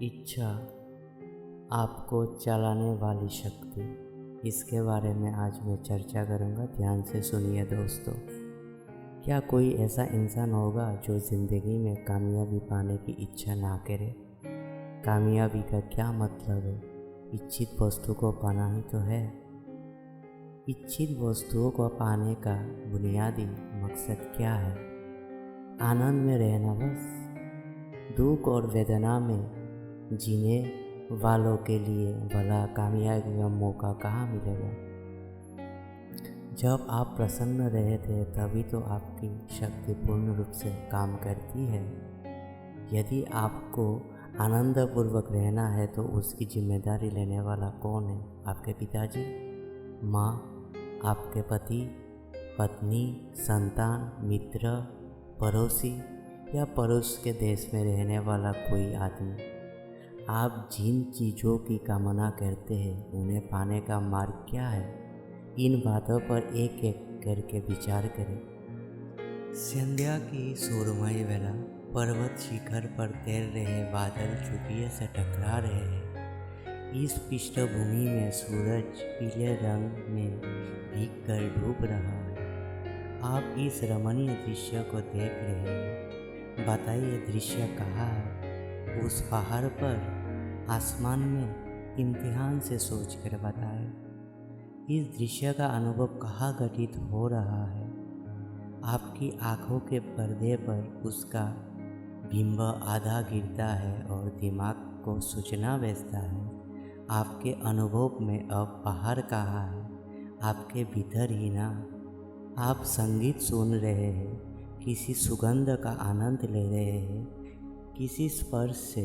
इच्छा आपको चलाने वाली शक्ति, इसके बारे में आज मैं चर्चा करूँगा। ध्यान से सुनिए दोस्तों। क्या कोई ऐसा इंसान होगा जो ज़िंदगी में कामयाबी पाने की इच्छा ना करे? कामयाबी का क्या मतलब है? इच्छित वस्तु को पाना ही तो है। इच्छित वस्तुओं को पाने का बुनियादी मकसद क्या है? आनंद में रहना बस। दुख और वेदना में जीने वालों के लिए भला कामयाबी का मौका कहाँ मिलेगा? जब आप प्रसन्न रहते तभी तो आपकी शक्ति पूर्ण रूप से काम करती है। यदि आपको आनंदपूर्वक रहना है तो उसकी जिम्मेदारी लेने वाला कौन है? आपके पिताजी, माँ, आपके पति, पत्नी, संतान, मित्र, पड़ोसी या पड़ोस के देश में रहने वाला कोई आदमी। आप जिन चीज़ों की कामना करते हैं उन्हें पाने का मार्ग क्या है? इन बातों पर एक एक करके विचार करें। संध्या की सुरमई बेला, पर्वत शिखर पर तैर रहे बादल चुपिए से टकरा रहे हैं। इस पृष्ठभूमि में सूरज पीले रंग में भीग कर डूब रहा है। आप इस रमणीय दृश्य को देख रहे हैं। बताइए दृश्य कहाँ है? उस पहाड़ पर, आसमान में? इम्तिहान से सोचकर बताएं। इस दृश्य का अनुभव कहाँ घटित हो रहा है? आपकी आँखों के पर्दे पर उसका बिंब आधा गिरता है और दिमाग को सूचना भेजता है। आपके अनुभव में अब पहाड़ कहाँ है? आपके भीतर ही ना। आप संगीत सुन रहे हैं, किसी सुगंध का आनंद ले रहे हैं, किसी स्पर्श से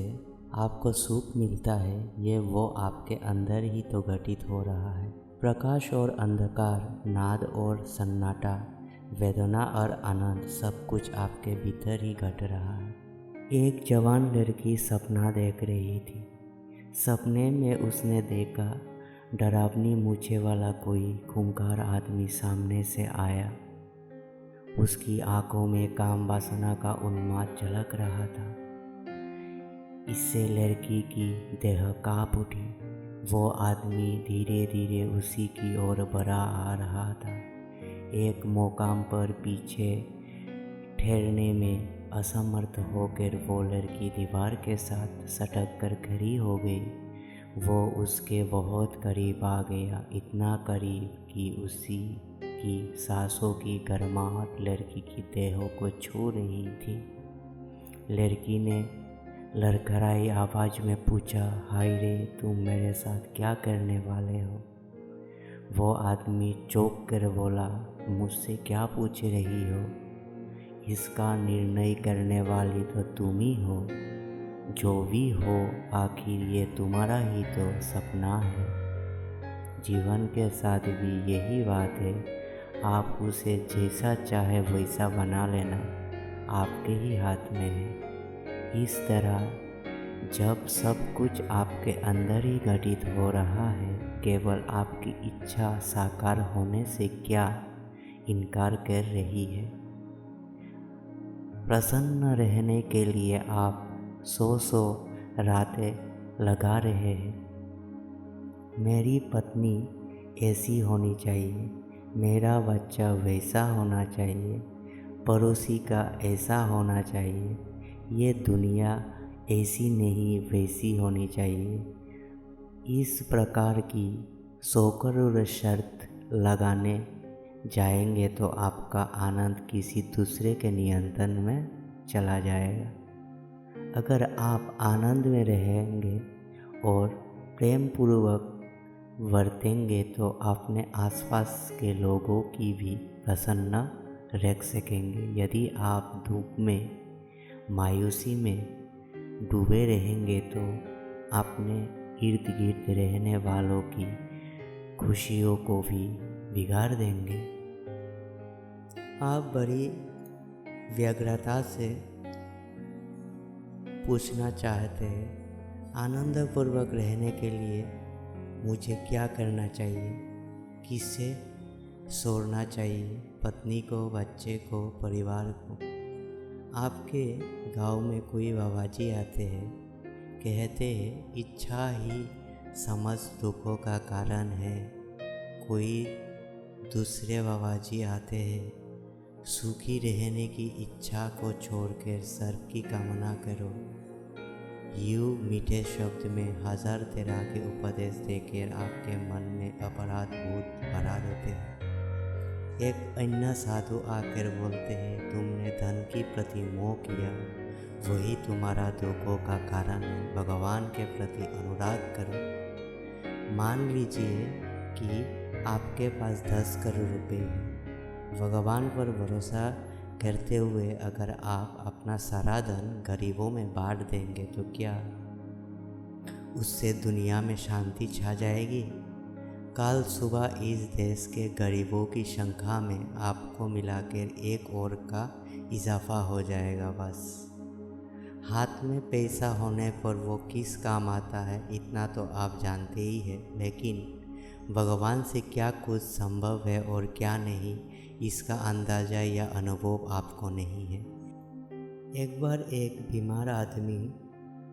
आपको सुख मिलता है। ये वो आपके अंदर ही तो घटित हो रहा है। प्रकाश और अंधकार, नाद और सन्नाटा, वेदना और आनंद, सब कुछ आपके भीतर ही घट रहा है। एक जवान लड़की सपना देख रही थी। सपने में उसने देखा डरावनी मूछें वाला कोई खूंखार आदमी सामने से आया। उसकी आंखों में काम वासना का उन्माद झलक रहा था। इससे लड़की की देह कांप उठी। वो आदमी धीरे धीरे उसी की ओर बढ़ा आ रहा था। एक मुकाम पर पीछे ठहरने में असमर्थ होकर वो लड़की दीवार के साथ सटक कर खड़ी हो गई। वो उसके बहुत करीब आ गया, इतना करीब कि उसी की सांसों की गर्माहट लड़की की देह को छू रही थी। लड़की ने लड़खड़ाई आवाज़ में पूछा, हाय रे, तुम मेरे साथ क्या करने वाले हो? वो आदमी चौंक कर बोला, मुझसे क्या पूछ रही हो? इसका निर्णय करने वाली तो तुम ही हो। जो भी हो, आखिर ये तुम्हारा ही तो सपना है। जीवन के साथ भी यही बात है। आप उसे जैसा चाहे वैसा बना लेना, आपके ही हाथ में है। इस तरह जब सब कुछ आपके अंदर ही घटित हो रहा है, केवल आपकी इच्छा साकार होने से क्या इनकार कर रही है? प्रसन्न रहने के लिए आप सौ रातें लगा रहे हैं। मेरी पत्नी ऐसी होनी चाहिए, मेरा बच्चा वैसा होना चाहिए, पड़ोसी का ऐसा होना चाहिए, ये दुनिया ऐसी नहीं वैसी होनी चाहिए। इस प्रकार की 100 करोड़ शर्त लगाने जाएंगे तो आपका आनंद किसी दूसरे के नियंत्रण में चला जाएगा। अगर आप आनंद में रहेंगे और प्रेम पूर्वक वर्तेंगे तो अपने आसपास के लोगों की भी प्रसन्न रख सकेंगे। यदि आप दुख में, मायूसी में डूबे रहेंगे तो अपने इर्द गिर्द रहने वालों की खुशियों को भी बिगाड़ देंगे। आप बड़ी व्यग्रता से पूछना चाहते हैं, आनंदपूर्वक रहने के लिए मुझे क्या करना चाहिए? किससे छोड़ना चाहिए? पत्नी को, बच्चे को, परिवार को? आपके गांव में कोई बाबाजी आते हैं, कहते हैं इच्छा ही समस्त दुखों का कारण है। कोई दूसरे बाबाजी आते हैं, सुखी रहने की इच्छा को छोड़कर स्वर्ग की कामना करो। यूं मीठे शब्द में हजार तरह के उपदेश देकर आपके मन में अपराध बोध भरा देते हैं। एक अन्य साधु आकर बोलते हैं, तुमने धन की प्रति मोह किया, वही तुम्हारा दुखों का कारण है। भगवान के प्रति अनुराग करो। मान लीजिए कि आपके पास 10 करोड़ रुपए हैं। भगवान पर भरोसा करते हुए अगर आप अपना सारा धन गरीबों में बांट देंगे तो क्या उससे दुनिया में शांति छा जाएगी? कल सुबह इस देश के गरीबों की संख्या में आपको मिलाकर एक और का इजाफा हो जाएगा। बस हाथ में पैसा होने पर वो किस काम आता है इतना तो आप जानते ही हैं, लेकिन भगवान से क्या कुछ संभव है और क्या नहीं, इसका अंदाज़ा या अनुभव आपको नहीं है। एक बार एक बीमार आदमी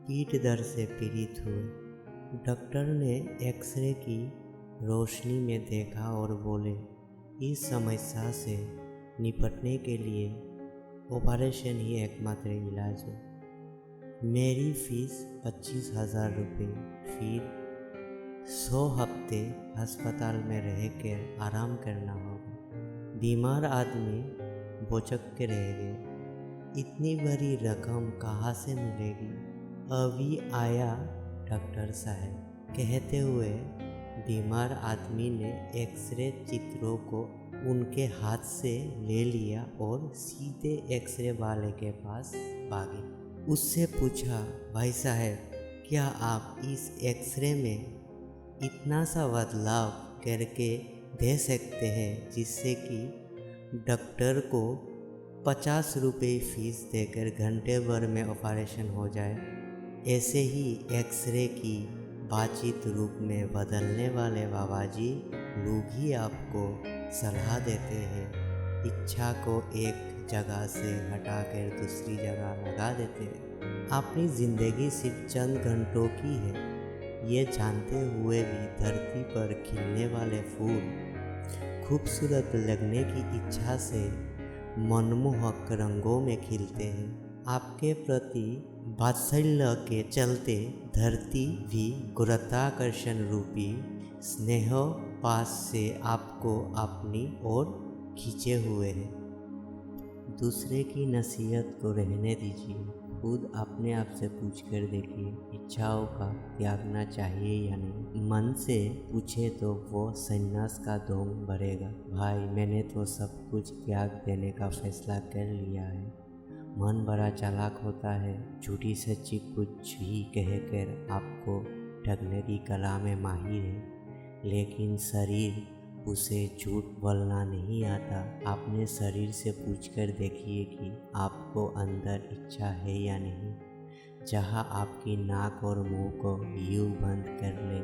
पीठ दर्द से पीड़ित हुए। डॉक्टर ने एक्सरे की रोशनी में देखा और बोले, इस समस्या से निपटने के लिए ऑपरेशन ही एकमात्र इलाज है। मेरी फीस 25,000 रुपये, फिर 100 हफ्ते अस्पताल में रहकर आराम करना होगा। बीमार आदमी बोचक के रह गए, इतनी बड़ी रकम कहाँ से मिलेगी? अभी आया डॉक्टर साहब, कहते हुए बीमार आदमी ने एक्सरे चित्रों को उनके हाथ से ले लिया और सीधे एक्सरे वाले के पास भागे। उससे पूछा, भाई साहब, क्या आप इस एक्सरे में इतना सा बदलाव करके दे सकते हैं जिससे कि डॉक्टर को 50 रुपये फीस देकर घंटे भर में ऑपरेशन हो जाए? ऐसे ही एक्सरे की बातचीत रूप में बदलने वाले बाबाजी लोग ही आपको सलाह देते हैं। इच्छा को एक जगह से हटाकर दूसरी जगह लगा देते हैं। अपनी ज़िंदगी सिर्फ चंद घंटों की है, ये जानते हुए भी धरती पर खिलने वाले फूल खूबसूरत लगने की इच्छा से मनमोहक रंगों में खिलते हैं। आपके प्रति वात्सल्य के चलते धरती भी गुरुत्वाकर्षण रूपी स्नेह पास से आपको अपनी ओर खींचे हुए है। दूसरे की नसीहत को रहने दीजिए, खुद अपने आप से पूछ कर देखिए, इच्छाओं का त्यागना चाहिए या नहीं। मन से पूछे तो वो संन्यास का ढोंग भरेगा। भाई, मैंने तो सब कुछ त्याग देने का फैसला कर लिया है। मन बड़ा चालाक होता है, झूठी सच्ची कुछ भी कहकर आपको ठगने की कला में माहिर है, लेकिन शरीर उसे झूठ बोलना नहीं आता। अपने शरीर से पूछकर देखिए कि आपको अंदर इच्छा है या नहीं। जहाँ आपकी नाक और मुंह को यूं बंद कर ले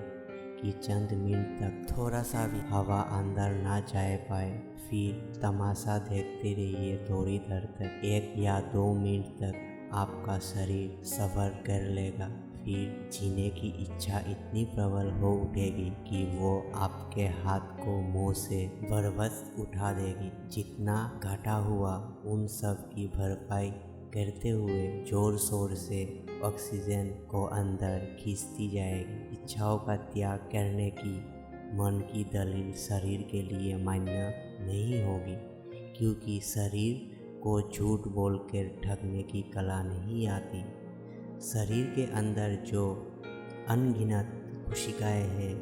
कि चंद मिनट तक थोड़ा सा भी हवा अंदर ना जा पाए, फिर तमाशा देखते रहिए थोड़ी देर तक। 1 या 2 मिनट तक आपका शरीर सब्र कर लेगा। फिर जीने की इच्छा इतनी प्रबल हो उठेगी कि वो आपके हाथ को मुंह से बरबस उठा देगी। जितना घटा हुआ उन सब की भरपाई करते हुए जोर शोर से ऑक्सीजन को अंदर खींचती जाएगी। इच्छाओं का त्याग करने की मन की दलील शरीर के लिए मान्य नहीं होगी, क्योंकि शरीर को झूठ बोलकर ठगने की कला नहीं आती। शरीर के अंदर जो अनगिनत कोशिकाएं हैं,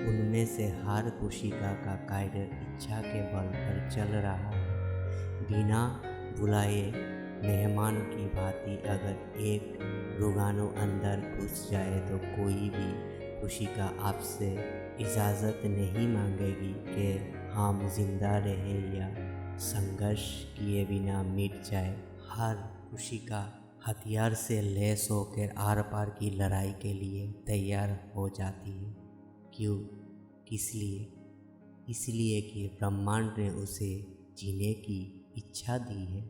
उनमें से हर कोशिका का कार्य इच्छा के बल पर चल रहा है। बिना बुलाए मेहमान की भांति अगर एक रोगाणु अंदर घुस जाए तो कोई भी कोशिका आपसे इजाज़त नहीं मांगेगी कि हम जिंदा रहे या संघर्ष किए बिना मिट जाए। हर कोशिका हथियार से लैस होकर आर पार की लड़ाई के लिए तैयार हो जाती है। क्यों? इसलिए कि ब्रह्मांड ने उसे जीने की इच्छा दी है।